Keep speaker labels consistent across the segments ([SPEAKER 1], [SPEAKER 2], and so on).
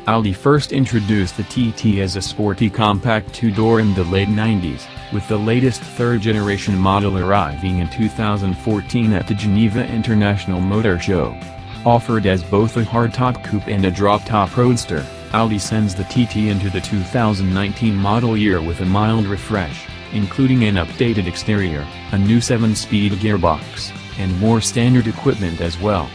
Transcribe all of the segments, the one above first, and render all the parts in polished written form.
[SPEAKER 1] Audi first introduced the TT as a sporty compact two-door in the late 90s, with the latest third-generation model arriving in 2014 at the Geneva International Motor Show. Offered as both a hardtop coupe and a drop-top roadster, Audi sends the TT into the 2019 model year with a mild refresh, including an updated exterior, a new 7-speed gearbox, and more standard equipment as well.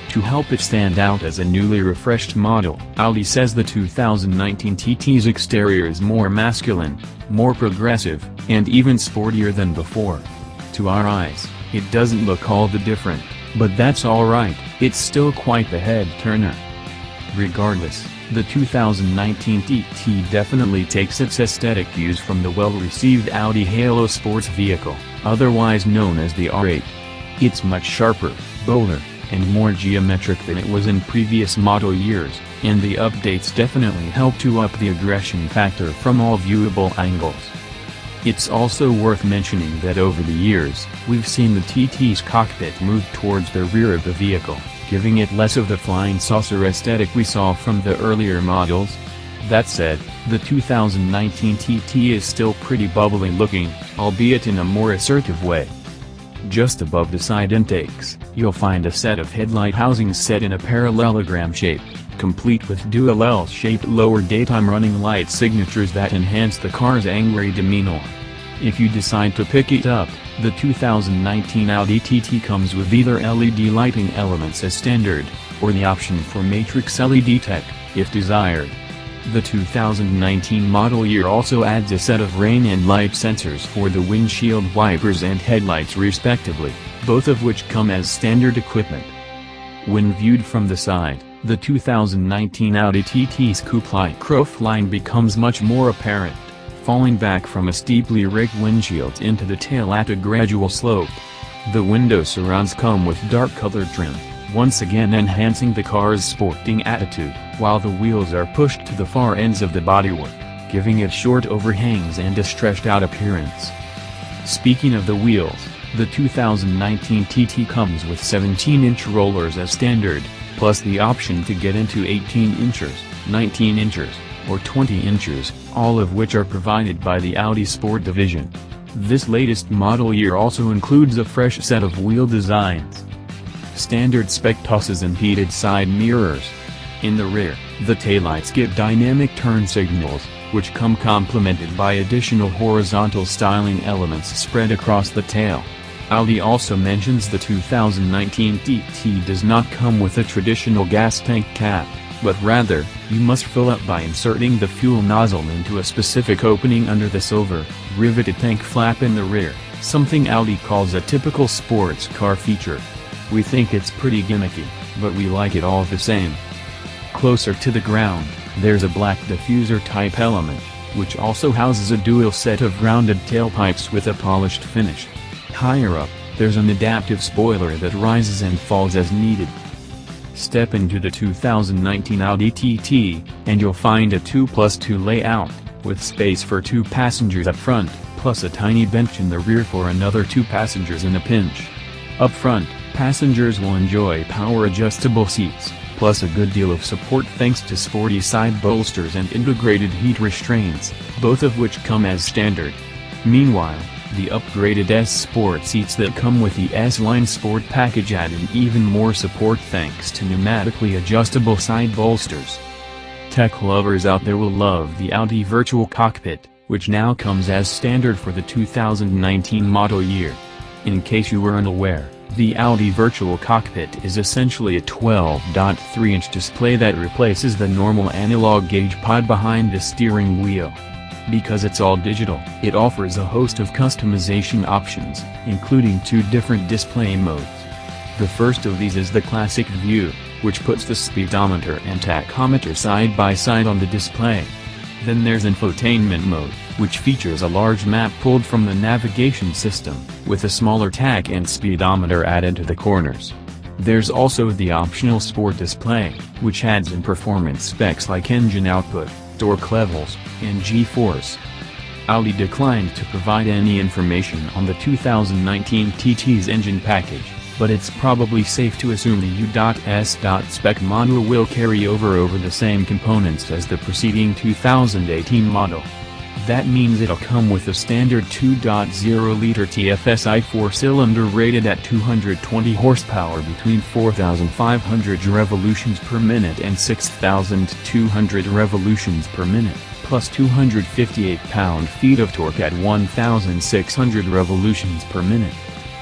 [SPEAKER 1] To help it stand out as a newly refreshed model, Audi says the 2019 TT's exterior is more masculine, more progressive, and even sportier than before. To our eyes, it doesn't look all that different, but that's alright, it's still quite the head-turner. Regardless, the 2019 TT definitely takes its aesthetic cues from the well-received Audi Halo sports vehicle, otherwise known as the R8. It's much sharper, bolder, and more geometric than it was in previous model years, and the updates definitely help to up the aggression factor from all viewable angles. It's also worth mentioning that over the years, we've seen the TT's cockpit move towards the rear of the vehicle, giving it less of the flying saucer aesthetic we saw from the earlier models. That said, the 2019 TT is still pretty bubbly looking, albeit in a more assertive way. Just above the side intakes, you'll find a set of headlight housings set in a parallelogram shape, complete with dual L-shaped lower daytime running light signatures that enhance the car's angry demeanor. If you decide to pick it up, the 2019 Audi TT comes with either LED lighting elements as standard, or the option for matrix LED tech, if desired. The 2019 model year also adds a set of rain and light sensors for the windshield wipers and headlights respectively, both of which come as standard equipment. When viewed from the side, the 2019 Audi TT's coupe-like roofline becomes much more apparent, falling back from a steeply rigged windshield into the tail at a gradual slope. The window surrounds come with dark-colored trim, once again enhancing the car's sporting attitude, while the wheels are pushed to the far ends of the bodywork, giving it short overhangs and a stretched-out appearance. Speaking of the wheels, the 2019 TT comes with 17-inch rollers as standard, plus the option to get into 18 inches, 19 inches, or 20 inches, all of which are provided by the Audi Sport division. This latest model year also includes a fresh set of wheel designs. Standard spec tosses and heated side mirrors. In the rear, the taillights get dynamic turn signals, which come complemented by additional horizontal styling elements spread across the tail. Audi also mentions the 2019 TT does not come with a traditional gas tank cap, but rather, you must fill up by inserting the fuel nozzle into a specific opening under the silver, riveted tank flap in the rear, something Audi calls a typical sports car feature. We think it's pretty gimmicky, but we like it all the same. Closer to the ground, there's a black diffuser type element, which also houses a dual set of rounded tailpipes with a polished finish. Higher up, there's an adaptive spoiler that rises and falls as needed. Step into the 2019 Audi TT, and you'll find a 2+2 layout, with space for 2 passengers up front, plus a tiny bench in the rear for another 2 passengers in a pinch. Up front, passengers will enjoy power-adjustable seats, plus a good deal of support thanks to sporty side bolsters and integrated heat restraints, both of which come as standard. Meanwhile, the upgraded S Sport seats that come with the S-Line Sport package add in even more support thanks to pneumatically adjustable side bolsters. Tech lovers out there will love the Audi Virtual Cockpit, which now comes as standard for the 2019 model year. In case you were unaware, the Audi Virtual Cockpit is essentially a 12.3-inch display that replaces the normal analog gauge pod behind the steering wheel. Because it's all digital, it offers a host of customization options, including 2 different display modes. The first of these is the Classic View, which puts the speedometer and tachometer side by side on the display. Then there's Infotainment mode, which features a large map pulled from the navigation system, with a smaller tach and speedometer added to the corners. There's also the optional Sport display, which adds in performance specs like engine output, torque levels, and G-force. Audi declined to provide any information on the 2019 TT's engine package, but it's probably safe to assume the U.S. spec model will carry over the same components as the preceding 2018 model. That means it'll come with a standard 2.0-liter TFSI 4-cylinder rated at 220 horsepower between 4,500 revolutions per minute and 6,200 revolutions per minute, plus 258 pound-feet of torque at 1,600 revolutions per minute.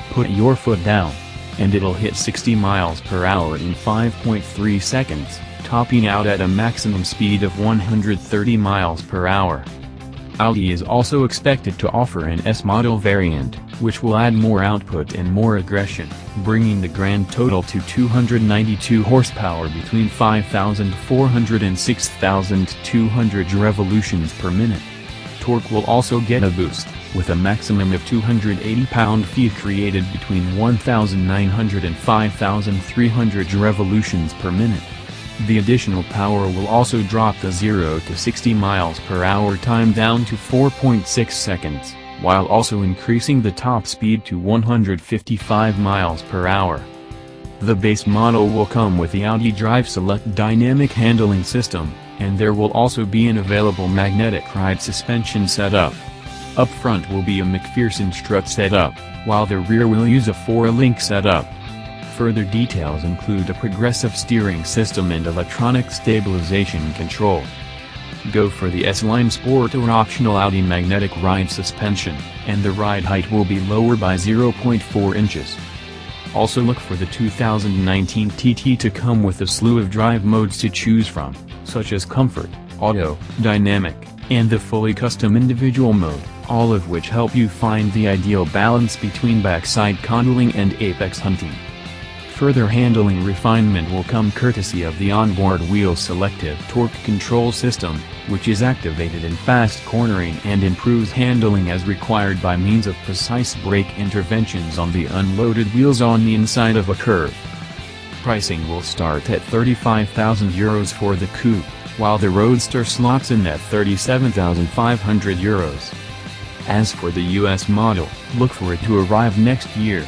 [SPEAKER 1] Put your foot down, and it'll hit 60 miles per hour in 5.3 seconds, topping out at a maximum speed of 130 miles per hour. Audi is also expected to offer an S-model variant, which will add more output and more aggression, bringing the grand total to 292 horsepower between 5,400 and 6,200 revolutions per minute. Torque will also get a boost, with a maximum of 280 pound-feet created between 1,900 and 5,300 revolutions per minute. The additional power will also drop the 0 to 60 miles per hour time down to 4.6 seconds, while also increasing the top speed to 155 miles per hour. The base model will come with the Audi Drive Select dynamic handling system, and there will also be an available magnetic ride suspension setup. Up front will be a McPherson strut setup, while the rear will use a 4-link setup. Further details include a progressive steering system and electronic stabilization control. Go for the S-Line Sport or optional Audi magnetic ride suspension, and the ride height will be lower by 0.4 inches. Also look for the 2019 TT to come with a slew of drive modes to choose from, such as Comfort, Auto, Dynamic, and the fully custom individual mode, all of which help you find the ideal balance between backside coddling and apex hunting. Further handling refinement will come courtesy of the onboard wheel selective torque control system, which is activated in fast cornering and improves handling as required by means of precise brake interventions on the unloaded wheels on the inside of a curve. Pricing will start at €35,000 for the Coupe, while the Roadster slots in at €37,500. As for the US model, look for it to arrive next year.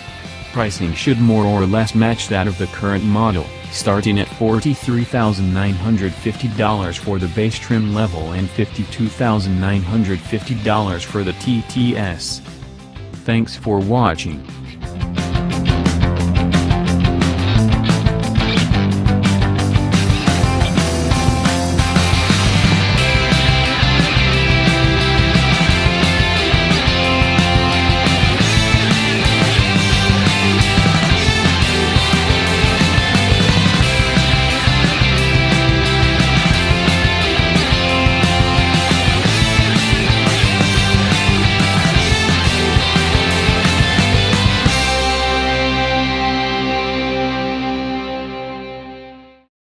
[SPEAKER 1] Pricing should more or less match that of the current model, starting at $43,950 for the base trim level and $52,950 for the TTS. Thanks for watching.